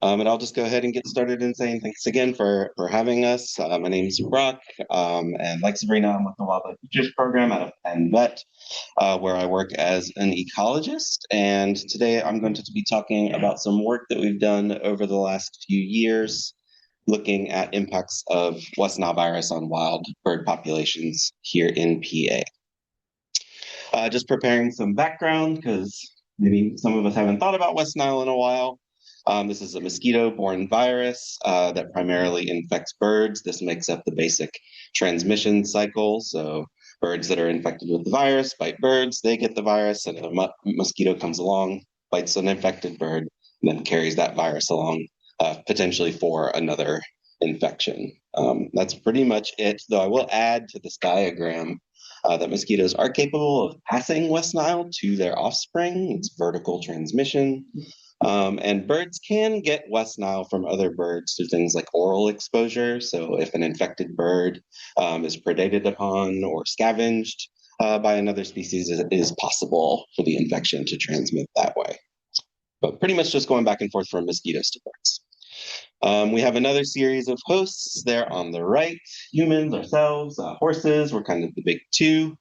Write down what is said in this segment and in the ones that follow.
And I'll just go ahead and get started in saying thanks again for having us. My name is Brock, and like Sabrina, I'm with the Wildlife Futures Program out of Penn Vet, where I work as an ecologist. And today I'm going to be talking about some work that we've done over the last few years, looking at impacts of West Nile virus on wild bird populations here in PA. Just preparing some background because maybe some of us haven't thought about West Nile in a while. This is a mosquito-borne virus that primarily infects birds. This makes up the basic transmission cycle. So birds that are infected with the virus bite birds, they get the virus, and a mosquito comes along, bites an infected bird, and then carries that virus along, potentially for another infection. That's pretty much it, though I will add to this diagram that mosquitoes are capable of passing West Nile to their offspring. It's vertical transmission. And birds can get West Nile from other birds through things like oral exposure. So if an infected bird is predated upon or scavenged by another species, it is possible for the infection to transmit that way. But pretty much just going back and forth from mosquitoes to birds. We have another series of hosts there on the right, humans, ourselves, horses, we're kind of the big two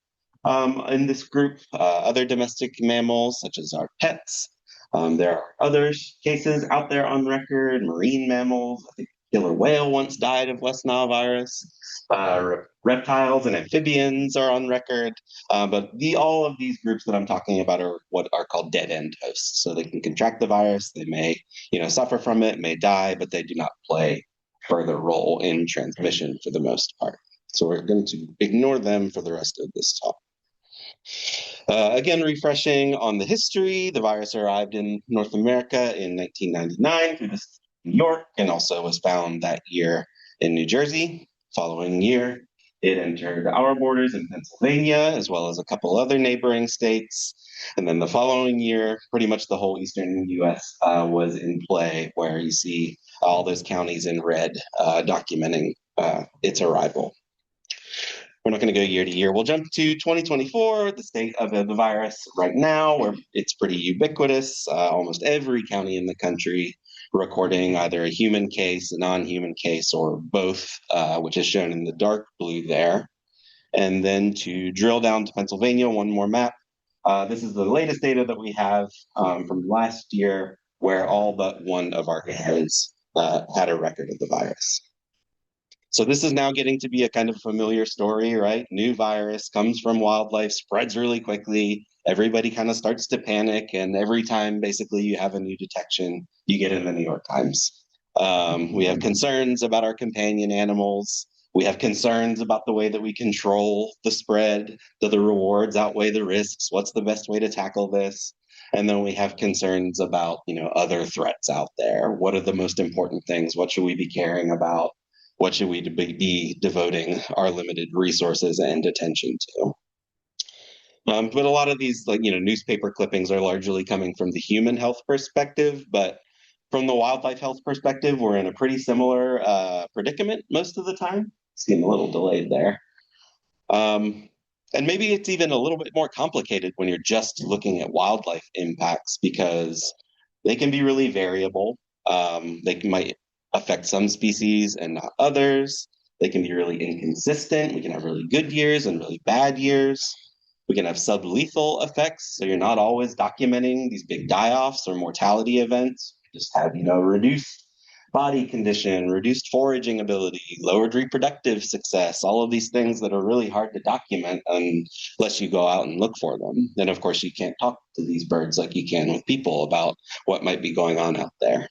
in this group, other domestic mammals such as our pets. There are other cases out there on record, marine mammals. I think killer whale once died of West Nile virus. Reptiles and amphibians are on record. But all of these groups that I'm talking about are what are called dead-end hosts. So they can contract the virus, they may, suffer from it, may die, but they do not play further role in transmission for the most part. So we're going to ignore them for the rest of this talk. Again, refreshing on the history, the virus arrived in North America in 1999 through New York and also was found that year in New Jersey. Following year, it entered our borders in Pennsylvania, as well as a couple other neighboring states. And then the following year, pretty much the whole eastern US was in play, where you see all those counties in red documenting its arrival. We're not going to go year to year. We'll jump to 2024, the state of the virus right now, where it's pretty ubiquitous. Almost every county in the country recording either a human case, a non-human case, or both, which is shown in the dark blue there. And then to drill down to Pennsylvania, one more map. This is the latest data that we have from last year, where all but one of our counties had a record of the virus. So this is now getting to be a kind of familiar story, right? New virus comes from wildlife, spreads really quickly. Everybody kind of starts to panic. And every time basically you have a new detection, you get in the New York Times. We have concerns about our companion animals. We have concerns about the way that we control the spread. Do the rewards outweigh the risks? What's the best way to tackle this? And then we have concerns about, other threats out there. What are the most important things? What should we be caring about? What should we be devoting our limited resources and attention to? But a lot of these, newspaper clippings are largely coming from the human health perspective, but from the wildlife health perspective, we're in a pretty similar predicament most of the time. Seem a little delayed there. And maybe it's even a little bit more complicated when you're just looking at wildlife impacts because they can be really variable. They might affect some species and not others. They can be really inconsistent. We can have really good years and really bad years. We can have sublethal effects. So you're not always documenting these big die-offs or mortality events. You just have, reduced body condition, reduced foraging ability, lowered reproductive success, all of these things that are really hard to document unless you go out and look for them. Then, of course, you can't talk to these birds like you can with people about what might be going on out there.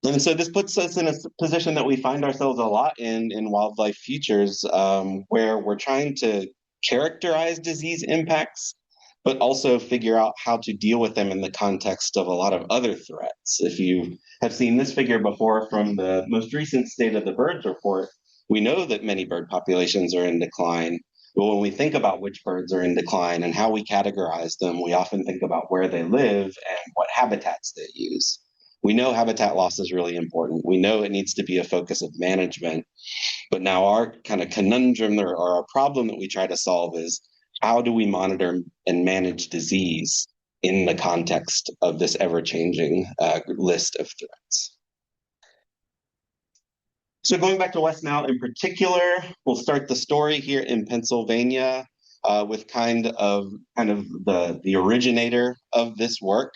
And so this puts us in a position that we find ourselves a lot in wildlife futures, where we're trying to characterize disease impacts, but also figure out how to deal with them in the context of a lot of other threats. If you have seen this figure before from the most recent State of the Birds report, we know that many bird populations are in decline. But when we think about which birds are in decline and how we categorize them, we often think about where they live and what habitats they use. We know habitat loss is really important. We know it needs to be a focus of management. But now our kind of conundrum or our problem that we try to solve is how do we monitor and manage disease in the context of this ever-changing list of threats. So going back to West Nile in particular, we'll start the story here in Pennsylvania with kind of the originator of this work,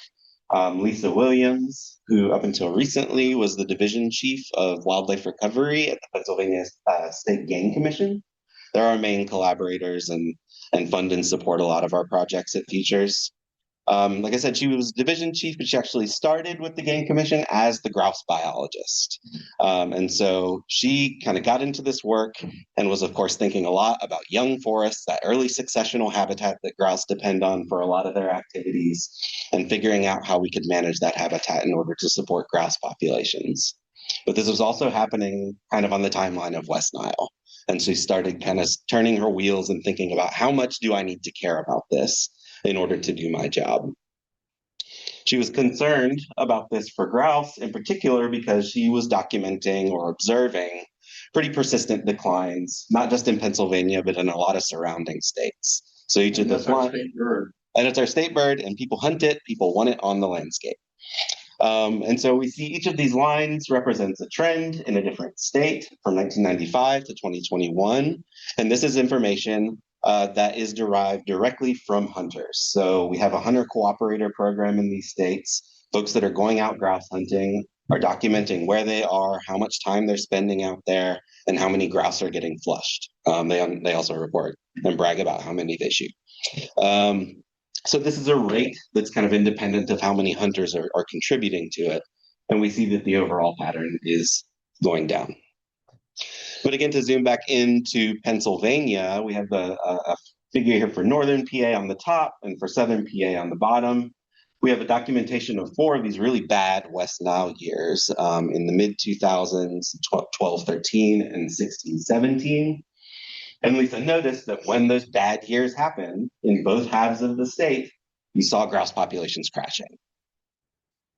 Lisa Williams, who up until recently was the division chief of wildlife recovery at the Pennsylvania State Game Commission. They're our main collaborators and fund and support a lot of our projects it features. Like I said, she was division chief, but she actually started with the Game Commission as the grouse biologist. And so she kind of got into this work and was, of course, thinking a lot about young forests, that early successional habitat that grouse depend on for a lot of their activities, and figuring out how we could manage that habitat in order to support grouse populations. But this was also happening kind of on the timeline of West Nile. And she started kind of turning her wheels and thinking about how much do I need to care about this in order to do my job. She was concerned about this for grouse in particular because she was documenting or observing pretty persistent declines, not just in Pennsylvania, but in a lot of surrounding states. So each of the and it's our state bird, and people hunt it, people want it on the landscape. And so we see each of these lines represents a trend in a different state from 1995 to 2021. And this is information that is derived directly from hunters. So we have a hunter cooperator program in these states. Folks that are going out grouse hunting are documenting where they are, how much time they're spending out there, and how many grouse are getting flushed. They also report and brag about how many they shoot. So this is a rate that's kind of independent of how many hunters are contributing to it. And we see that the overall pattern is going down. But again, to zoom back into Pennsylvania, we have a figure here for northern PA on the top and for southern PA on the bottom. We have a documentation of 4 of these really bad West Nile years in the mid-2000s, 12-13 and 16-17. And Lisa noticed that when those bad years happened in both halves of the state, you saw grouse populations crashing.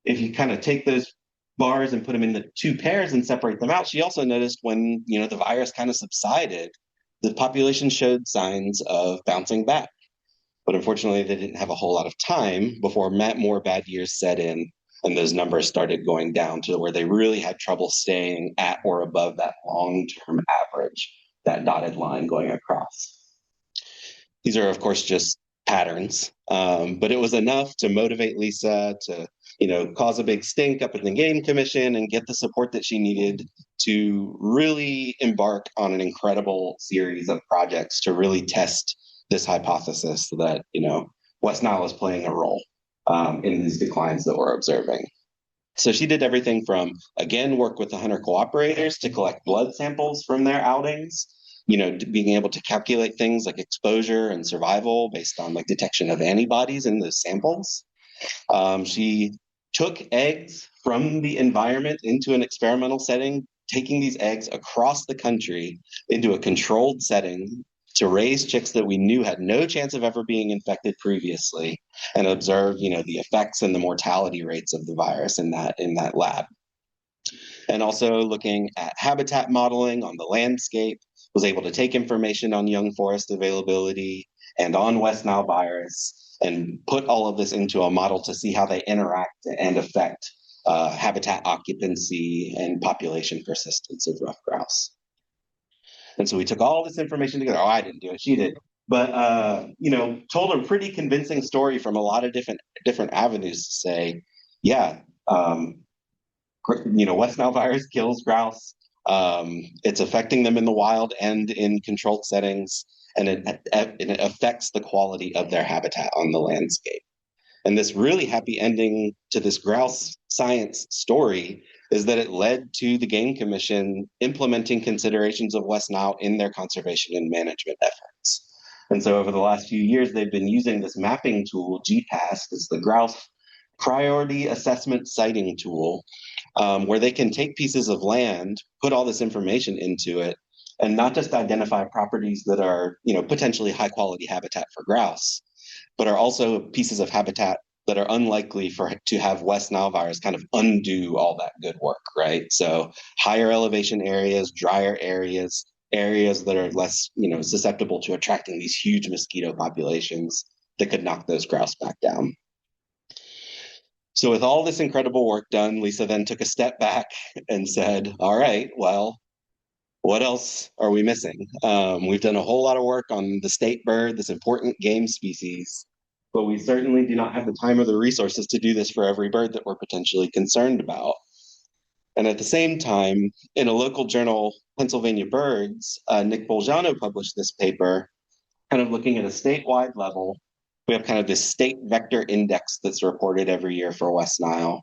If you kind of take those bars and put them in the 2 pairs and separate them out, she also noticed when the virus kind of subsided, the population showed signs of bouncing back. But unfortunately, they didn't have a whole lot of time before more bad years set in, and those numbers started going down to where they really had trouble staying at or above that long-term average, that dotted line going across. These are, of course, just patterns, but it was enough to motivate Lisa to cause a big stink up in the Game Commission and get the support that she needed to really embark on an incredible series of projects to really test this hypothesis that, West Nile is playing a role in these declines that we're observing. So she did everything from, again, work with the hunter cooperators to collect blood samples from their outings, being able to calculate things like exposure and survival based on detection of antibodies in those samples. She took eggs from the environment into an experimental setting, taking these eggs across the country into a controlled setting to raise chicks that we knew had no chance of ever being infected previously, and observe, the effects and the mortality rates of the virus in that lab. And also looking at habitat modeling on the landscape, was able to take information on young forest availability and on West Nile virus and put all of this into a model to see how they interact and affect habitat occupancy and population persistence of ruffed grouse. And so we took all this information together. Oh, I didn't do it, she did. But told a pretty convincing story from a lot of different avenues to say, yeah, West Nile virus kills grouse. It's affecting them in the wild and in controlled settings, and it affects the quality of their habitat on the landscape. And this really happy ending to this grouse science story is that it led to the Game Commission implementing considerations of West Nile in their conservation and management efforts. And so over the last few years, they've been using this mapping tool, GPAS, it's the Grouse Priority Assessment Siting Tool, where they can take pieces of land, put all this information into it, and not just identify properties that are, potentially high quality habitat for grouse, but are also pieces of habitat that are unlikely to have West Nile virus kind of undo all that good work, right? So higher elevation areas, drier areas that are less, susceptible to attracting these huge mosquito populations that could knock those grouse back down. So with all this incredible work done, Lisa then took a step back and said, all right, well, what else are we missing? We've done a whole lot of work on the state bird, this important game species, but we certainly do not have the time or the resources to do this for every bird that we're potentially concerned about. And at the same time, in a local journal, Pennsylvania Birds, Nick Bolgiano published this paper, kind of looking at a statewide level. We have kind of this state vector index that's reported every year for West Nile,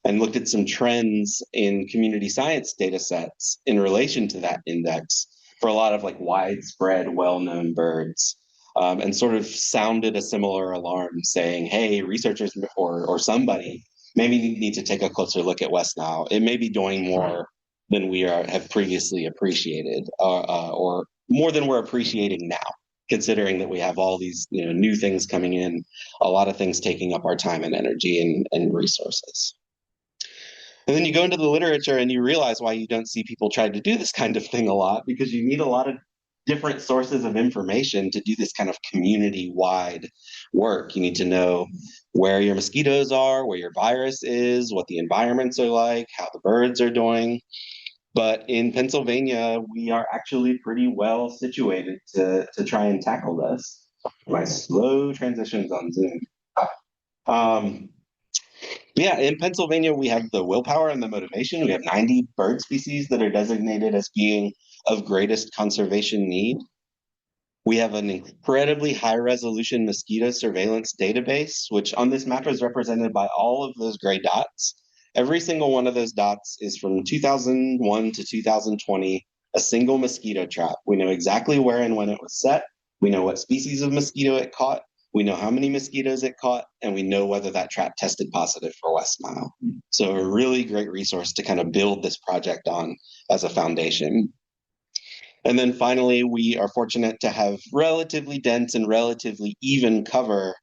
and looked at some trends in community science data sets in relation to that index for a lot of like widespread, well-known birds. And sort of sounded a similar alarm saying, hey, researchers or somebody maybe need to take a closer look at West Nile. It may be doing more than we have previously appreciated, or more than we're appreciating now, considering that we have all these new things coming in, a lot of things taking up our time and energy and resources. And then you go into the literature and you realize why you don't see people try to do this kind of thing a lot, because you need a lot of different sources of information to do this kind of community-wide work. You need to know where your mosquitoes are, where your virus is, what the environments are like, how the birds are doing. But in Pennsylvania, we are actually pretty well situated to try and tackle this. My slow transitions on Zoom. Um, yeah, in Pennsylvania, we have the willpower and the motivation. We have 90 bird species that are designated as being of greatest conservation need. We have an incredibly high resolution mosquito surveillance database, which on this map is represented by all of those gray dots. Every single one of those dots is from 2001 to 2020, a single mosquito trap. We know exactly where and when it was set. We know what species of mosquito it caught. We know how many mosquitoes it caught, and we know whether that trap tested positive for West Nile. So a really great resource to kind of build this project on as a foundation. And then finally, we are fortunate to have relatively dense and relatively even cover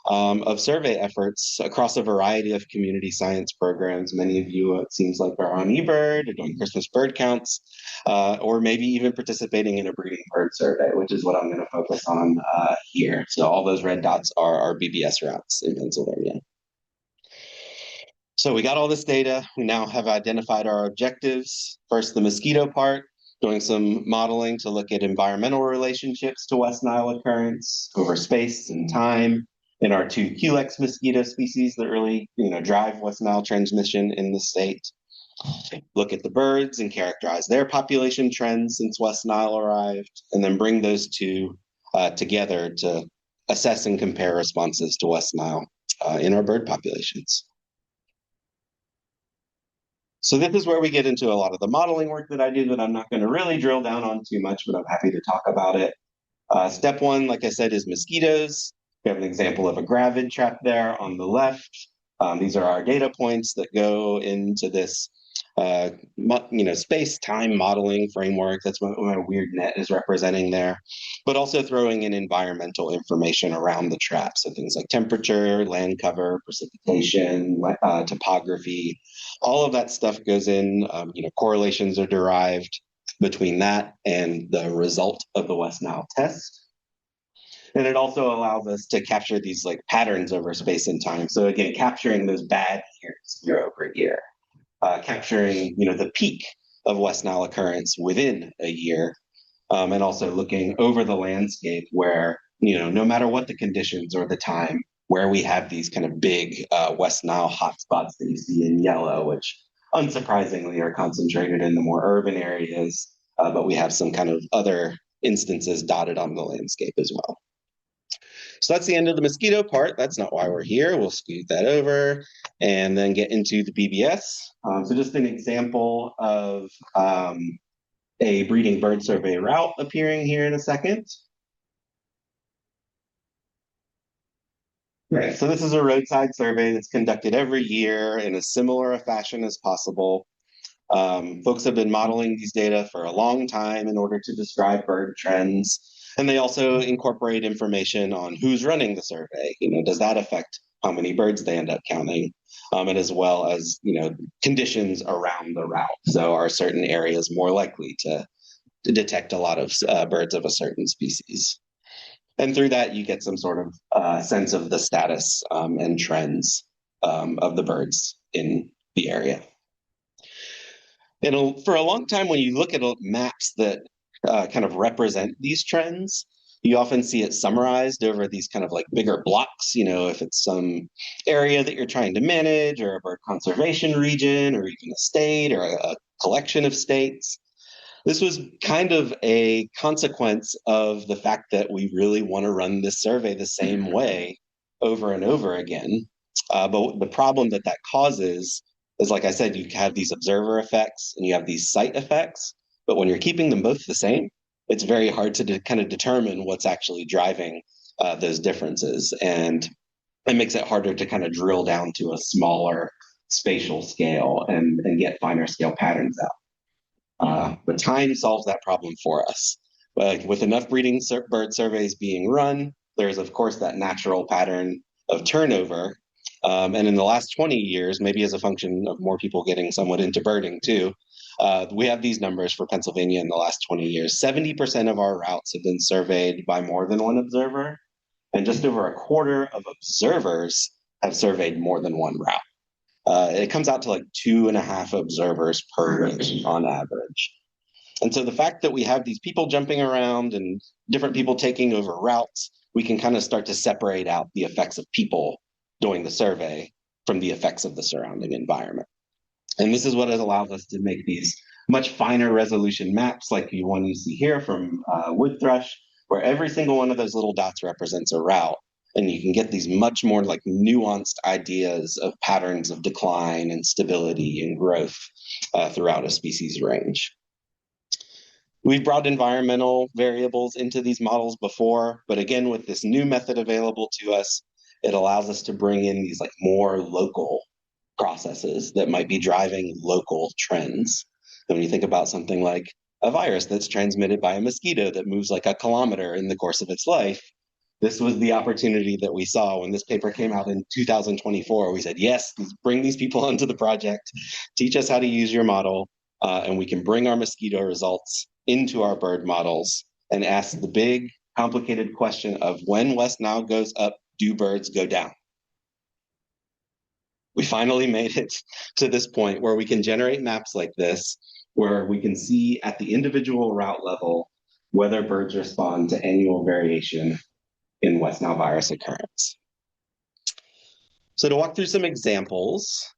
of survey efforts across a variety of community science programs. Many of you, it seems like, are on eBird or doing Christmas bird counts, or maybe even participating in a breeding bird survey, which is what I'm going to focus on here. So all those red dots are our BBS routes in Pennsylvania. So we got all this data. We now have identified our objectives. First, the mosquito part, doing some modeling to look at environmental relationships to West Nile occurrence over space and time in our two Culex mosquito species that really drive West Nile transmission in the state. Look at the birds and characterize their population trends since West Nile arrived, and then bring those two together to assess and compare responses to West Nile in our bird populations. So this is where we get into a lot of the modeling work that I do that I'm not going to really drill down on too much, but I'm happy to talk about it. Step one, like I said, is mosquitoes. We have an example of a gravid trap there on the left. These are our data points that go into this space-time modeling framework. That's what my weird net is representing there, but also throwing in environmental information around the trap. So things like temperature, land cover, precipitation, topography, all of that stuff goes in. Correlations are derived between that and the result of the West Nile test. And it also allows us to capture these like patterns over space and time. So again, capturing those bad years year over year. Capturing the peak of West Nile occurrence within a year, and also looking over the landscape where no matter what the conditions or the time, where we have these kind of big West Nile hotspots that you see in yellow, which unsurprisingly are concentrated in the more urban areas, but we have some kind of other instances dotted on the landscape as well. So that's the end of the mosquito part. That's not why we're here. We'll scoot that over and then get into the BBS. So just an example of a breeding bird survey route appearing here in a second. Right, so this is a roadside survey that's conducted every year in as similar a fashion as possible. Folks have been modeling these data for a long time in order to describe bird trends. And they also incorporate information on who's running the survey. Does that affect how many birds they end up counting? And as well as, conditions around the route. So are certain areas more likely to detect a lot of birds of a certain species? And through that, you get some sort of sense of the status and trends. of the birds in the area. And for a long time, when you look at maps that kind of represent these trends, you often see it summarized over these kind of like bigger blocks. If it's some area that you're trying to manage, or a bird conservation region, or even a state, or a collection of states. This was kind of a consequence of the fact that we really want to run this survey the same way over and over again. But the problem that causes is, like I said, you have these observer effects and you have these site effects. But when you're keeping them both the same, it's very hard to kind of determine what's actually driving those differences. And it makes it harder to kind of drill down to a smaller spatial scale and get finer scale patterns out. But time solves that problem for us. With enough breeding bird surveys being run, there's, of course, that natural pattern of turnover. And in the last 20 years, maybe as a function of more people getting somewhat into birding too, we have these numbers for Pennsylvania in the last 20 years. 70% of our routes have been surveyed by more than one observer, and just over a quarter of observers have surveyed more than one route. It comes out to like 2.5 observers per range on average. And so the fact that we have these people jumping around and different people taking over routes, we can kind of start to separate out the effects of people doing the survey from the effects of the surrounding environment. And this is what has allowed us to make these much finer resolution maps, like the one you see here from wood thrush, where every single one of those little dots represents a route. And you can get these much more like nuanced ideas of patterns of decline and stability and growth throughout a species range. We've brought environmental variables into these models before, but again, with this new method available to us, it allows us to bring in these like more local processes that might be driving local trends. And when you think about something like a virus that's transmitted by a mosquito that moves like a kilometer in the course of its life, this was the opportunity that we saw when this paper came out in 2024. We said, yes, bring these people onto the project, teach us how to use your model, and we can bring our mosquito results into our bird models and ask the big, complicated question of when West Nile goes up, do birds go down? We finally made it to this point where we can generate maps like this, where we can see at the individual route level whether birds respond to annual variation in West Nile virus occurrence. So to walk through some examples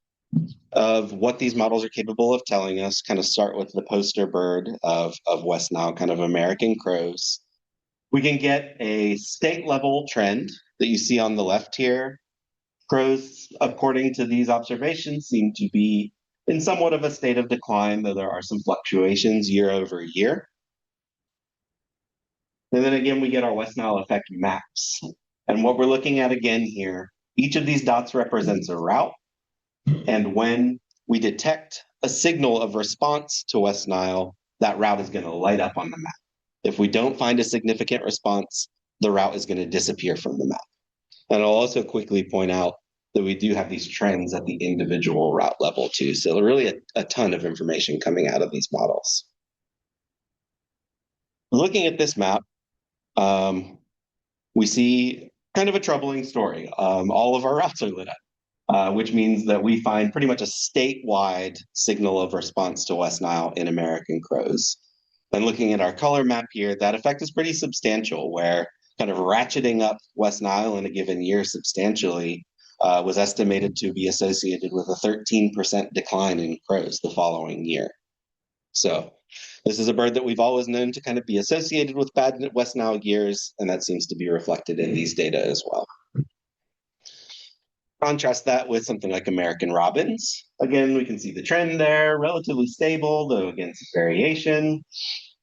of what these models are capable of telling us, kind of start with the poster bird of West Nile, kind of American crows. We can get a state level trend that you see on the left here. Crows, according to these observations, seem to be in somewhat of a state of decline, though there are some fluctuations year over year. And then again, we get our West Nile effect maps. And what we're looking at again here, each of these dots represents a route. And when we detect a signal of response to West Nile, that route is going to light up on the map. If we don't find a significant response, the route is going to disappear from the map. And I'll also quickly point out that we do have these trends at the individual route level too. So really a ton of information coming out of these models. Looking at this map, we see kind of a troubling story. All of our routes are lit up, which means that we find pretty much a statewide signal of response to West Nile in American crows. And looking at our color map here, that effect is pretty substantial, where kind of ratcheting up West Nile in a given year substantially was estimated to be associated with a 13% decline in crows the following year. So this is a bird that we've always known to kind of be associated with bad West Nile years, and that seems to be reflected in these data as well. Contrast that with something like American robins. Again, we can see the trend there, relatively stable, though again, some variation.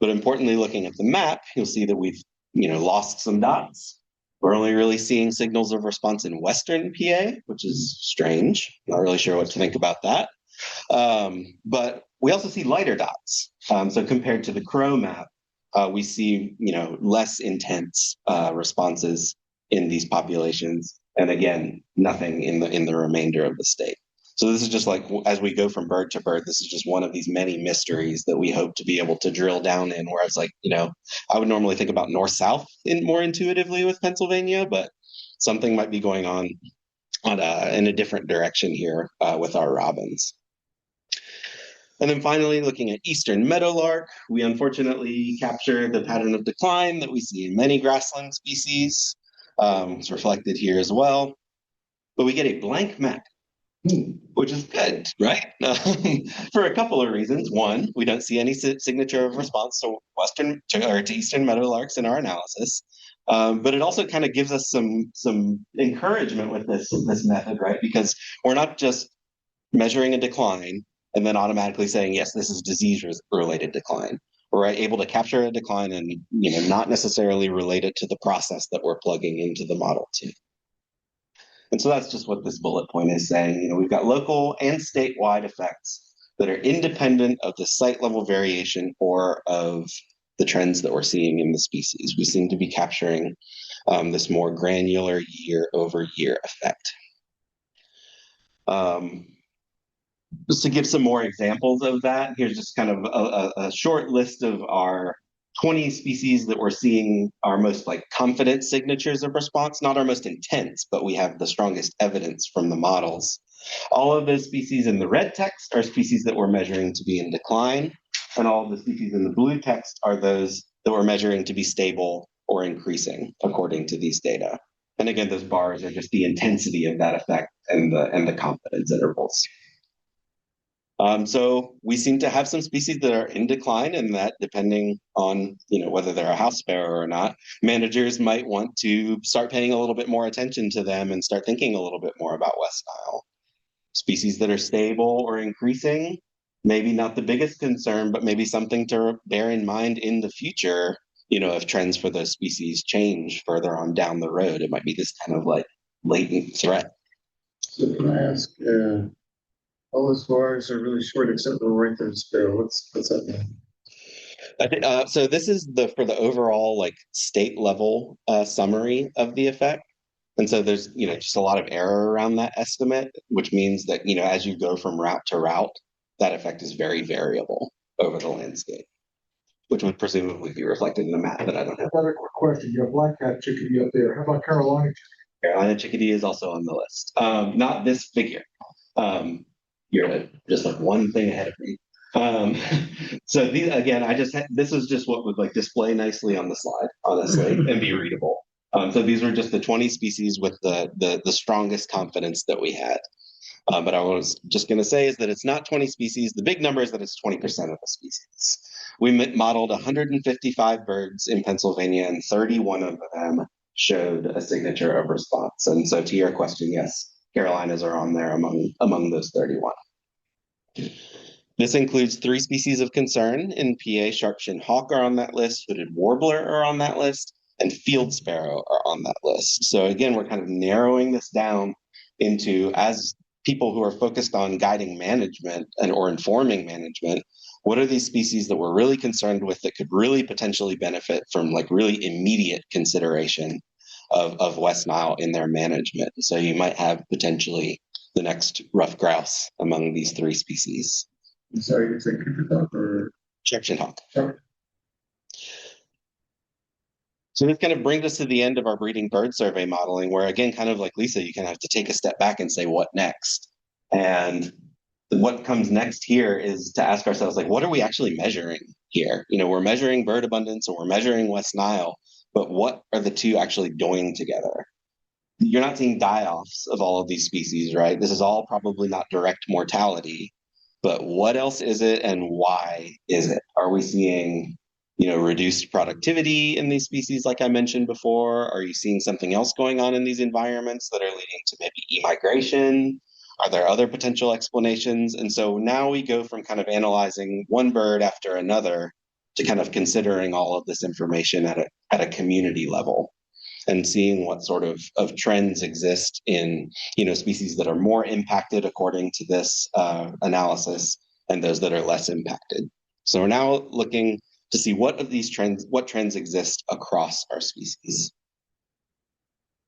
But importantly, looking at the map, you'll see that we've lost some dots. We're only really seeing signals of response in Western PA, which is strange. Not really sure what to think about that. But we also see lighter dots. So compared to the crow map, we see less intense responses in these populations. And again, nothing in the remainder of the state. So this is just like, as we go from bird to bird, this is just one of these many mysteries that we hope to be able to drill down in, where it's like, I would normally think about north-south more intuitively with Pennsylvania, but something might be going on in a different direction here with our robins. And then finally, looking at eastern meadowlark, we unfortunately capture the pattern of decline that we see in many grassland species. It's reflected here as well. But we get a blank map, which is good, right? For a couple of reasons. One, we don't see any signature of response to to eastern meadowlarks in our analysis. But it also kind of gives us some encouragement with this method, right? Because we're not just measuring a decline and then automatically saying, yes, this is disease-related decline. We're able to capture a decline and not necessarily relate it to the process that we're plugging into the model to. And so that's just what this bullet point is saying. We've got local and statewide effects that are independent of the site level variation or of the trends that we're seeing in the species. We seem to be capturing this more granular year over year effect. Just to give some more examples of that, here's just kind of a short list of our 20 species that we're seeing our most confident signatures of response, not our most intense, but we have the strongest evidence from the models. All of those species in the red text are species that we're measuring to be in decline, and all of the species in the blue text are those that we're measuring to be stable or increasing according to these data. And again, those bars are just the intensity of that effect and the confidence intervals. So we seem to have some species that are in decline, and that depending on whether they're a house sparrow or not, managers might want to start paying a little bit more attention to them and start thinking a little bit more about West Nile. Species that are stable or increasing, maybe not the biggest concern, but maybe something to bear in mind in the future. If trends for those species change further on down the road, it might be this kind of latent threat. So can I ask? All those bars are really short, except the right there sparrow. What's that mean? I think, so this is for the overall state level summary of the effect. And so there's just a lot of error around that estimate, which means that as you go from route to route, that effect is very variable over the landscape, which would presumably be reflected in the map that I don't have. Another quick question. You have black-capped chickadee up there. How about Carolina chickadee? Carolina chickadee is also on the list. Not this figure. You're just one thing ahead of me. So these, again, this is just what would display nicely on the slide, honestly, and be readable. So these were just the 20 species with the strongest confidence that we had. But I was just going to say is that it's not 20 species. The big number is that it's 20% of the species. We modeled 155 birds in Pennsylvania, and 31 of them showed a signature of response. And so to your question, yes, Carolinas are on there among those 31. This includes 3 species of concern. In PA, sharp-shinned hawk are on that list, hooded warbler are on that list, and field sparrow are on that list. So again, we're kind of narrowing this down into, as people who are focused on guiding management or informing management, what are these species that we're really concerned with that could really potentially benefit from really immediate consideration of West Nile in their management? So you might have potentially the next rough grouse among these 3 species. I'm sorry, you say creeper hawk or Sharp-shinned hawk. Sharp. So this kind of brings us to the end of our breeding bird survey modeling, where again, kind of like Lisa, you kind of have to take a step back and say, what next? And what comes next here is to ask ourselves, what are we actually measuring here? We're measuring bird abundance and we're measuring West Nile, but what are the two actually doing together? You're not seeing die-offs of all of these species, right? This is all probably not direct mortality, but what else is it and why is it? Are we seeing reduced productivity in these species, like I mentioned before? Are you seeing something else going on in these environments that are leading to maybe e-migration? Are there other potential explanations? And so now we go from kind of analyzing one bird after another to kind of considering all of this information at a community level and seeing what sort of trends exist in species that are more impacted according to this analysis and those that are less impacted. So we're now looking to see what trends exist across our species.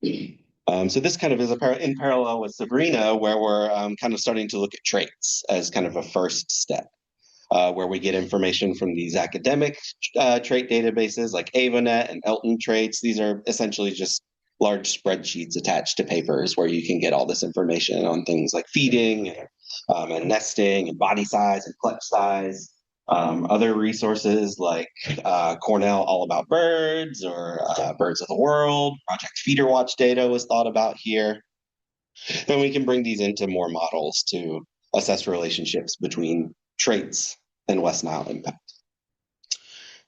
So this kind of is in parallel with Sabrina, where we're kind of starting to look at traits as kind of a first step, where we get information from these academic trait databases like AvaNet and Elton Traits. These are essentially just large spreadsheets attached to papers where you can get all this information on things like feeding and nesting and body size and clutch size. Other resources like Cornell All About Birds or Birds of the World, Project Feeder Watch data was thought about here. And we can bring these into more models to assess relationships between traits and West Nile impact.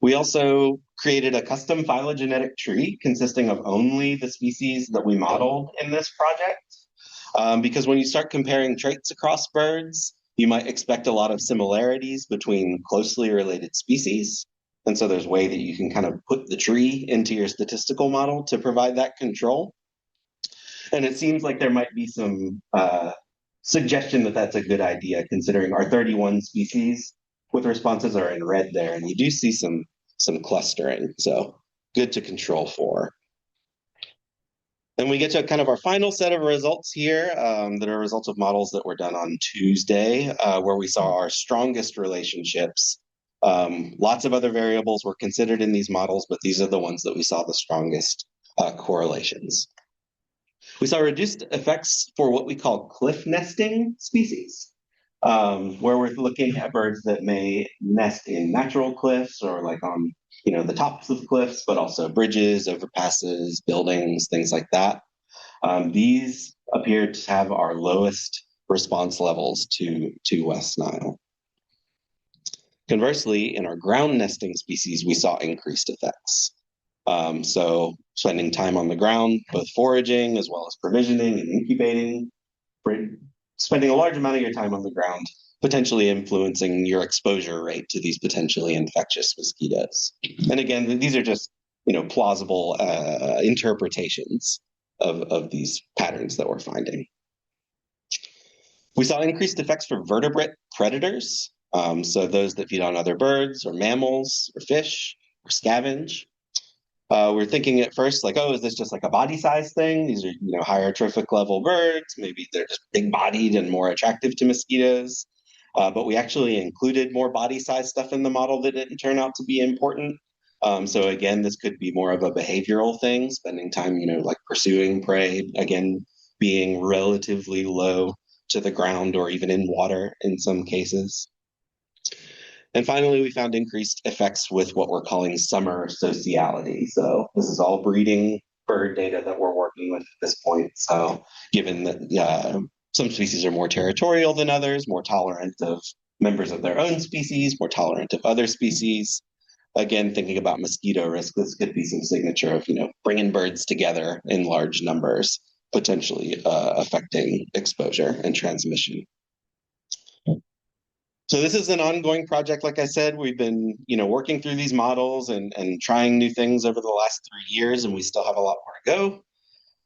We also created a custom phylogenetic tree consisting of only the species that we modeled in this project. Because when you start comparing traits across birds, you might expect a lot of similarities between closely related species. And so there's a way that you can kind of put the tree into your statistical model to provide that control. And it seems like there might be some suggestion that that's a good idea, considering our 31 species with responses are in red there, and you do see some clustering. So good to control for. Then we get to kind of our final set of results here that are results of models that were done on Tuesday, where we saw our strongest relationships. Lots of other variables were considered in these models, but these are the ones that we saw the strongest correlations. We saw reduced effects for what we call cliff nesting species, where we're looking at birds that may nest in natural cliffs or like on the tops of cliffs, but also bridges, overpasses, buildings, things like that. These appear to have our lowest response levels to West Nile. Conversely, in our ground nesting species, we saw increased effects. So spending time on the ground, both foraging as well as provisioning and incubating, spending a large amount of your time on the ground, potentially influencing your exposure rate to these potentially infectious mosquitoes. And again, these are just plausible interpretations of these patterns that we're finding. We saw increased effects for vertebrate predators, so those that feed on other birds or mammals or fish or scavenge. We're thinking at first like, oh, is this just like a body size thing? These are higher trophic level birds. Maybe they're just big bodied and more attractive to mosquitoes. But we actually included more body size stuff in the model that didn't turn out to be important. So again, this could be more of a behavioral thing, spending time, like pursuing prey, again, being relatively low to the ground or even in water in some cases. And finally, we found increased effects with what we're calling summer sociality. So this is all breeding bird data that we're working with at this point. So given that some species are more territorial than others, more tolerant of members of their own species, more tolerant of other species. Again, thinking about mosquito risk, this could be some signature of, bringing birds together in large numbers, potentially affecting exposure and transmission. So this is an ongoing project. Like I said, we've been, working through these models and trying new things over the last 3 years, and we still have a lot more to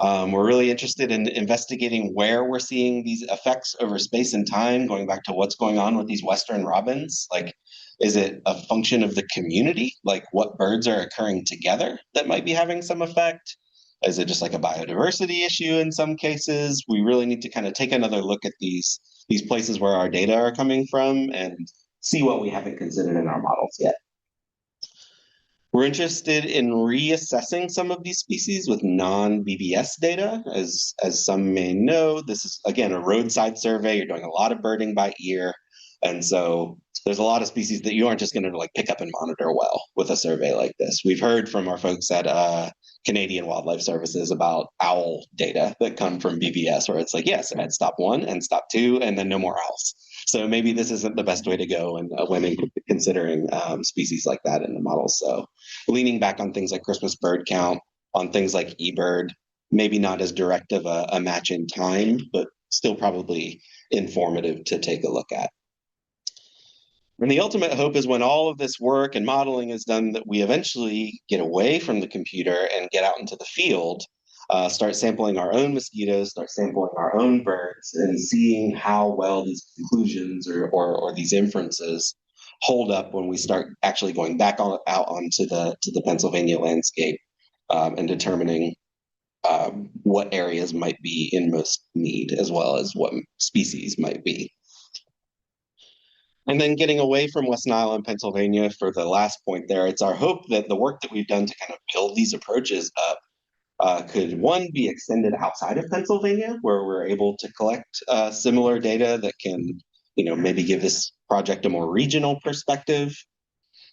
go. We're really interested in investigating where we're seeing these effects over space and time, going back to what's going on with these Western robins. Like, is it a function of the community? Like what birds are occurring together that might be having some effect? Is it just like a biodiversity issue in some cases? We really need to kind of take another look at these places where our data are coming from and see what we haven't considered in our models yet. We're interested in reassessing some of these species with non-BBS data. As some may know, this is, again, a roadside survey. You're doing a lot of birding by ear. And so there's a lot of species that you aren't just going to like pick up and monitor well with a survey like this. We've heard from our folks at Canadian Wildlife Services about owl data that come from BBS, where it's like, yes, and stop 1 and stop 2, and then no more owls. So maybe this isn't the best way to go when considering species like that in the model. So leaning back on things like Christmas bird count, on things like eBird, maybe not as direct of a match in time, but still probably informative to take a look at. And the ultimate hope is when all of this work and modeling is done, that we eventually get away from the computer and get out into the field, start sampling our own mosquitoes, start sampling our own birds, and seeing how well these conclusions or these inferences hold up when we start actually going back out onto the Pennsylvania landscape and determining what areas might be in most need, as well as what species might be. And then getting away from West Nile and Pennsylvania for the last point there, it's our hope that the work that we've done to kind of build these approaches up could one be extended outside of Pennsylvania, where we're able to collect similar data that can, maybe give this project a more regional perspective,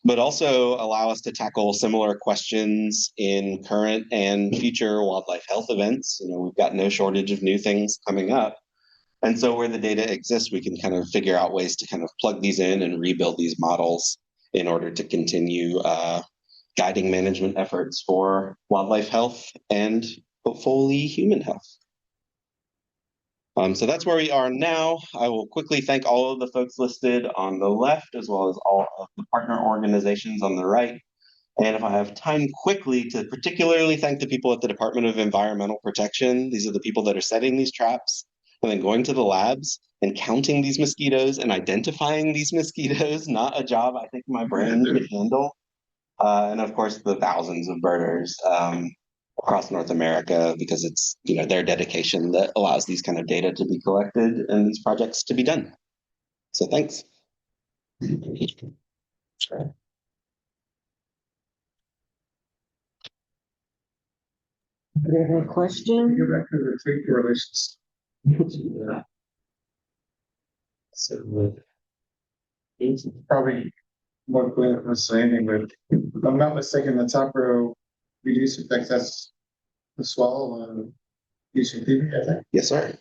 but also allow us to tackle similar questions in current and future wildlife health events. We've got no shortage of new things coming up. And so where the data exists, we can kind of figure out ways to kind of plug these in and rebuild these models in order to continue guiding management efforts for wildlife health and hopefully human health. So that's where we are now. I will quickly thank all of the folks listed on the left, as well as all of the partner organizations on the right. And if I have time, quickly to particularly thank the people at the Department of Environmental Protection. These are the people that are setting these traps and then going to the labs and counting these mosquitoes and identifying these mosquitoes, not a job I think my brain could handle. And of course, the thousands of birders across North America, because it's their dedication that allows these kind of data to be collected and these projects to be done. So thanks. Sure. Any question? Go back to the trait correlations. Yeah. So it's probably more clear than saying, but if I'm not mistaken, the top row reduce effect, that's the swallow and using PV, I think. Yes, sir.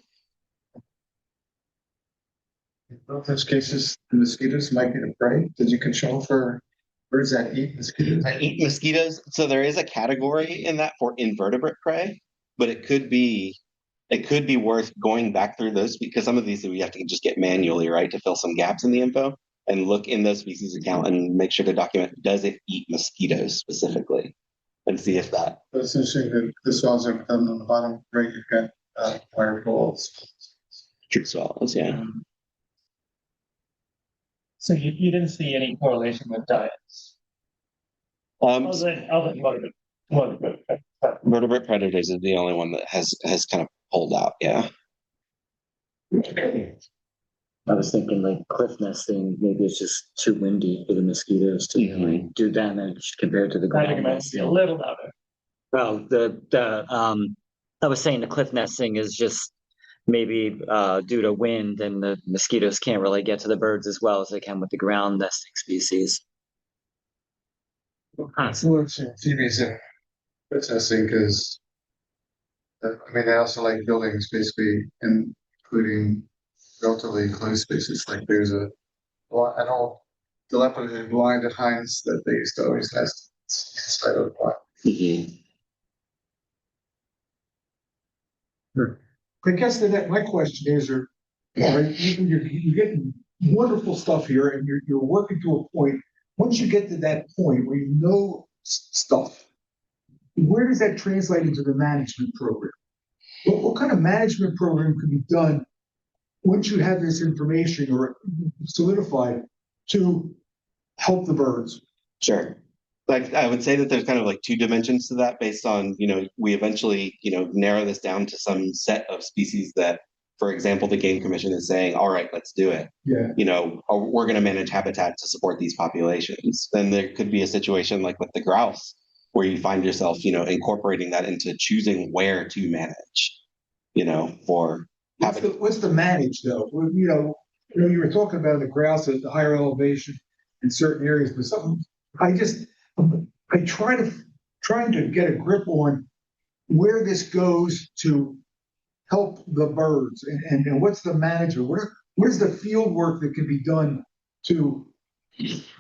In both those cases, the mosquitoes might get a prey. Did you control for birds that eat mosquitoes? I eat mosquitoes. So there is a category in that for invertebrate prey, but it could be worth going back through those, because some of these we have to just get manually, right, to fill some gaps in the info and look in those species account and make sure to document, does it eat mosquitoes specifically, and see if that. But it's interesting that the swallows are on the bottom right, you've got wire balls. True swallows, yeah. So you didn't see any correlation with diets? Other Vertebrate predators is the only one that has kind of pulled out, yeah. I was thinking like cliff nesting, maybe it's just too windy for the mosquitoes to do damage compared to the I think ground it might be nesting. a little louder. Well, I was saying the cliff nesting is just maybe due to wind, and the mosquitoes can't really get to the birds as well as they can with the ground nesting species. TVs and testing, because they also like buildings, basically, including relatively closed spaces. Like there's an old dilapidated blind at Heinz that they used to always nest inside of the blind. I guess that my question is, you're getting wonderful stuff here, and you're working to a point. Once you get to that point where you know stuff, where does that translate into the management program? What kind of management program can be done once you have this information or solidified to help the birds? Sure. Like I would say that there's kind of like two dimensions to that, based on, we eventually, narrow this down to some set of species that, for example, the Game Commission is saying, all right, let's do it. Yeah. We're going to manage habitat to support these populations. Then there could be a situation like with the grouse, where you find yourself, incorporating that into choosing where to manage, for habitat. What's the manage though? You were talking about the grouse at the higher elevation in certain areas, but something I trying to get a grip on where this goes to help the birds, and what's the management? What is the field work that can be done to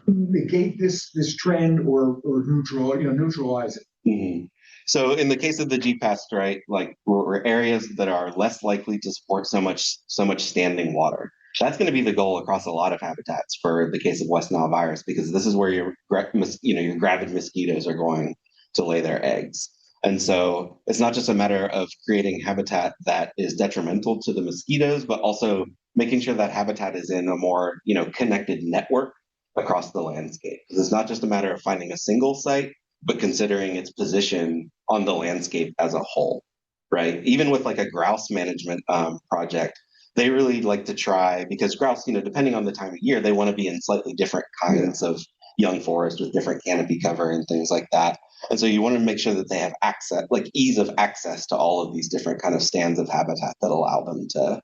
negate this trend or neutralize it? Mm-hmm. So in the case of the GPAS, right, like we're areas that are less likely to support so much standing water. That's going to be the goal across a lot of habitats for the case of West Nile virus, because this is where your gravid mosquitoes are going to lay their eggs. And so it's not just a matter of creating habitat that is detrimental to the mosquitoes, but also making sure that habitat is in a more, connected network across the landscape. Because it's not just a matter of finding a single site, but considering its position on the landscape as a whole, right? Even with like a grouse management project, they really like to try, because grouse, depending on the time of year, they want to be in slightly different kinds of young forest with different canopy cover and things like that. And so you want to make sure that they have access, like ease of access to all of these different kind of stands of habitat that allow them to,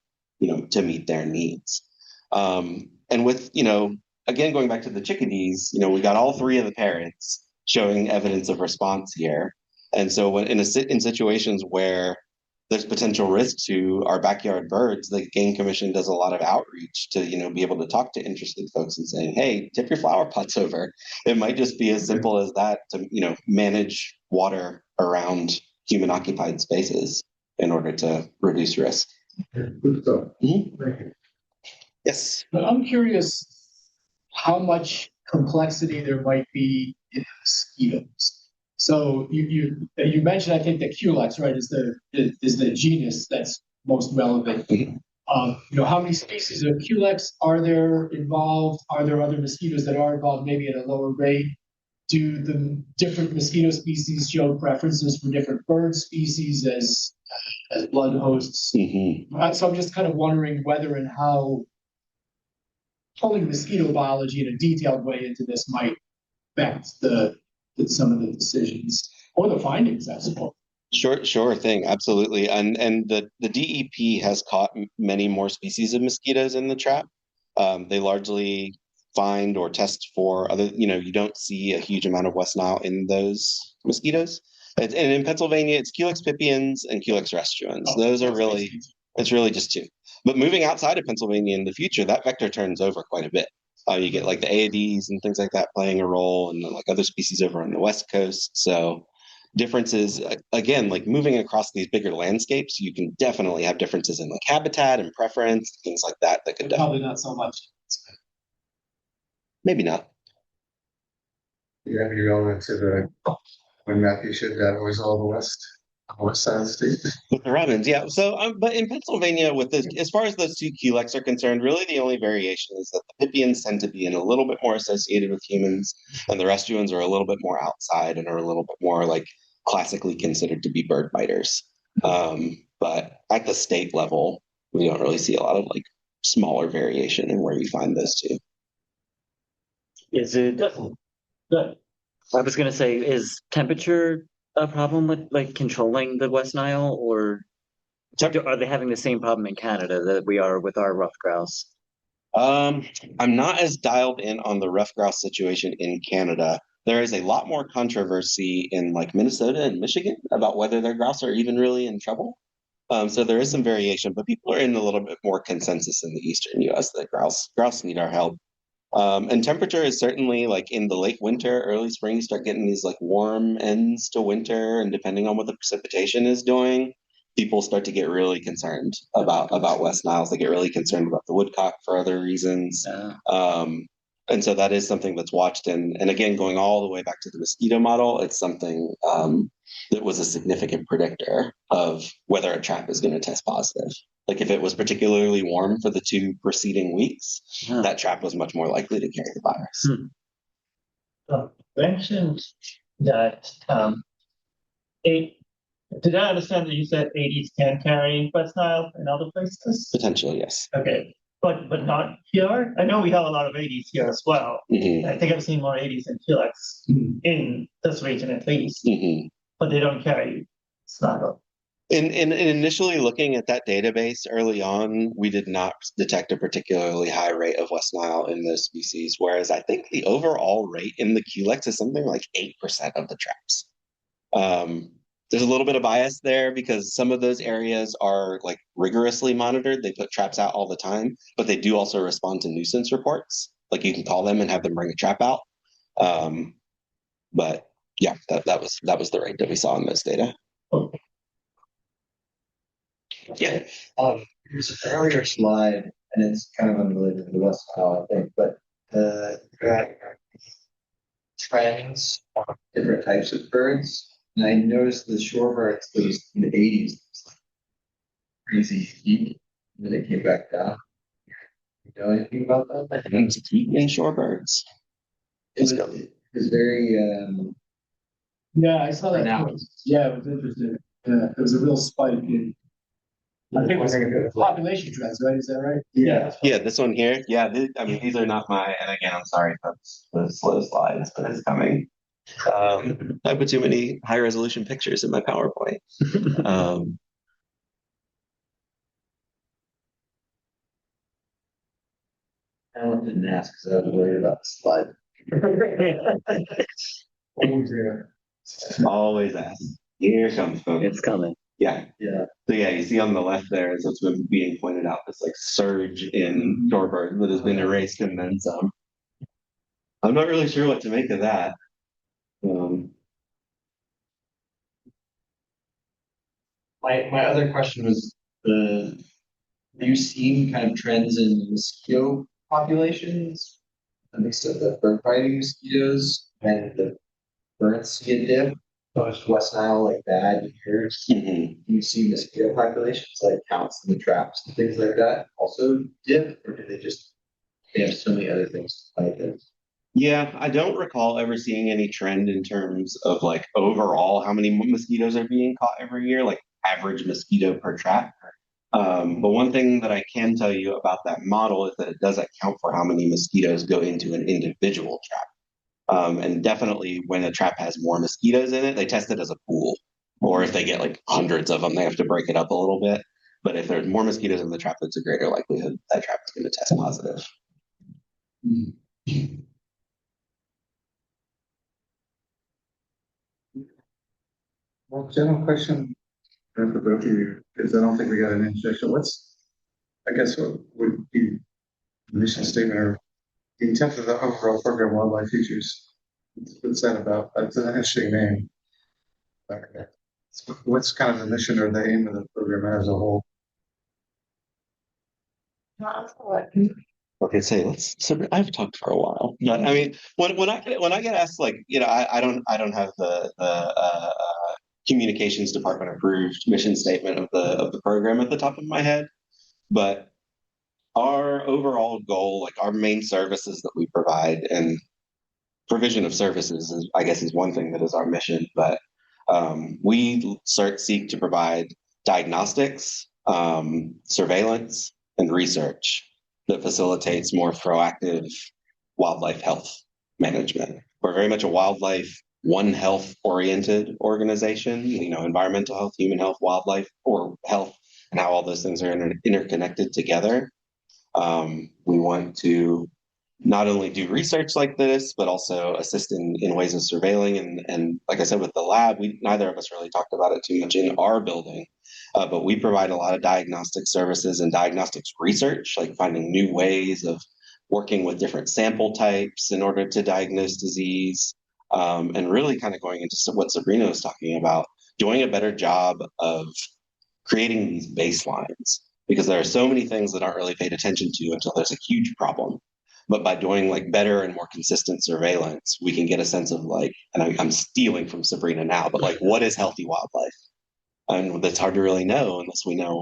to meet their needs. And with, again, going back to the chickadees, we got all three of the parents showing evidence of response here. And so when in situations where there's potential risk to our backyard birds, the Game Commission does a lot of outreach to, be able to talk to interested folks and saying, hey, tip your flower pots over. It might just be as simple as that to, manage water around human occupied spaces in order to reduce risk. Good stuff. Mhm. Yes. But I'm curious how much complexity there might be in mosquitoes. So you mentioned, I think, that Culex, right, is the genus that's most relevant. Mhm. How many species of Culex are there involved? Are there other mosquitoes that are involved, maybe at a lower rate? Do the different mosquito species show preferences for different bird species as blood hosts? Mm-hmm. So I'm just kind of wondering whether and how pulling mosquito biology in a detailed way into this might affect some of the decisions or the findings, I suppose. Sure thing, absolutely. And the DEP has caught many more species of mosquitoes in the trap. They largely find or test for other, you don't see a huge amount of West Nile in those mosquitoes. And in Pennsylvania, it's Culex pipiens and Culex restruens. Those are really, it's really just two. But moving outside of Pennsylvania in the future, that vector turns over quite a bit. You get like the AADs and things like that playing a role, and then like other species over on the West Coast. So differences, again, like moving across these bigger landscapes, you can definitely have differences in like habitat and preference, things like that could Probably not so much. maybe not. You're going into the when Matthew showed that it was all the west side of the state. With the robins, yeah. So, but in Pennsylvania, with this, as far as those two Culex are concerned, really the only variation is that the pipiens tend to be in a little bit more associated with humans, and the restruens are a little bit more outside and are a little bit more like classically considered to be bird biters. But at the state level, we don't really see a lot of like smaller variation in where you find those two. Is it? I was going to say, is temperature a problem with like controlling the West Nile, or are they having the same problem in Canada that we are with our rough grouse? I'm not as dialed in on the rough grouse situation in Canada. There is a lot more controversy in like Minnesota and Michigan about whether their grouse are even really in trouble. So there is some variation, but people are in a little bit more consensus in the eastern U.S. that grouse need our help. And temperature is certainly like in the late winter, early spring, you start getting these like warm ends to winter, and depending on what the precipitation is doing, people start to get really concerned about West Niles. They get really concerned about the woodcock for other reasons. And so that is something that's watched. And again, going all the way back to the mosquito model, it's something that was a significant predictor of whether a trap is going to test positive. Like if it was particularly warm for the 2 preceding weeks, that trap was much more likely to carry the virus. Mentioned that did I understand that you said 80s can carry West Nile in other places? Potentially, yes. Okay, but not here. I know we have a lot of 80s here as well. Mm-hmm. I think I've seen more 80s than Culex in this region at least, but they don't carry Snaggle. In initially looking at that database early on, we did not detect a particularly high rate of West Nile in those species, whereas I think the overall rate in the Culex is something like 8% of the traps. There's a little bit of bias there because some of those areas are like rigorously monitored. They put traps out all the time, but they do also respond to nuisance reports. Like you can call them and have them bring a trap out. But yeah, that was the rate that we saw in those data. Yeah. There's an earlier slide, and it's kind of unrelated to the West Nile, I think, but trends on different types of birds. And I noticed the shorebirds was in the 80s, like crazy heat, and then it came back down. You know anything about that? Heat in shorebirds. It was very Yeah, I saw that. pronounced. Yeah, it was interesting. There was a real spike in. I think it was population trends, right? Is that right? Yeah, this one here. Yeah, I mean, these are not my, and again, I'm sorry for the slow slides, but it's coming. I put too many high resolution pictures in my PowerPoint. Um, I didn't ask because I was worried about the slide. Always there. always ask. Here comes folks. It's coming. Yeah. Yeah. So yeah, you see on the left there is what's been being pointed out, this like surge in shorebird that has been erased and then some. I'm not really sure what to make of that. Um, My other question was have you seen kind of trends in mosquito populations? A mix of the bird biting mosquitoes and the birds see a dip. West Nile like bad years. mhm. Do you see mosquito populations like counts in the traps and things like that also dip, or do they have so many other things like this? Yeah, I don't recall ever seeing any trend in terms of like overall how many mosquitoes are being caught every year, like average mosquito per trap. But one thing that I can tell you about that model is that it does account for how many mosquitoes go into an individual trap. And definitely when a trap has more mosquitoes in it, they test it as a pool. Or if they get like hundreds of them, they have to break it up a little bit. But if there's more mosquitoes in the trap, it's a greater likelihood that trap is going to test positive. Well, general question for both of you, because I don't think we got an intersection. I guess, what would be the mission statement or the intent of the overall program, Wildlife Features? What's that about? That's an interesting name. Okay. What's kind of the mission or the aim of the program as a whole? Okay, say so I've talked for a while, but I mean, when I get asked, like, I don't have the communications department approved mission statement of the program at the top of my head, but our overall goal, like our main services that we provide, and provision of services, is, I guess, is one thing that is our mission, but we seek to provide diagnostics, surveillance, and research that facilitates more proactive wildlife health management. We're very much a wildlife, one health oriented organization, environmental health, human health, wildlife, or health, and how all those things are interconnected together. We want to not only do research like this, but also assist in ways of surveilling. And like I said, with the lab, neither of us really talked about it too much in our building, but we provide a lot of diagnostic services and diagnostics research, like finding new ways of working with different sample types in order to diagnose disease, and really kind of going into what Sabrina was talking about, doing a better job of creating these baselines, because there are so many things that aren't really paid attention to until there's a huge problem. But by doing like better and more consistent surveillance, we can get a sense of like, and I'm stealing from Sabrina now, but like, what is healthy wildlife? And that's hard to really know unless we know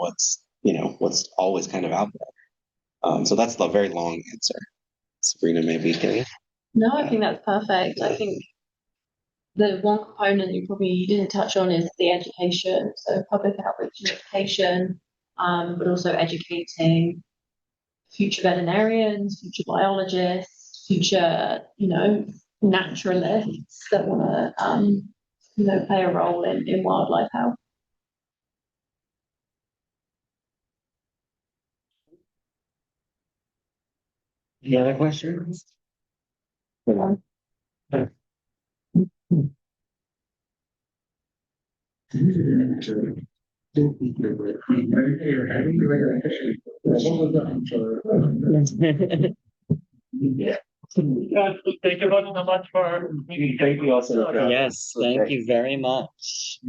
what's always kind of out there. So that's the very long answer. Sabrina, maybe can. No, I think that's perfect. I think the one component you probably didn't touch on is the education. So public outreach and education, but also educating future veterinarians, future biologists, future, naturalists that want to, play a role in wildlife health. Any other questions? Yeah. Thank you very much for. Yes, thank you very much.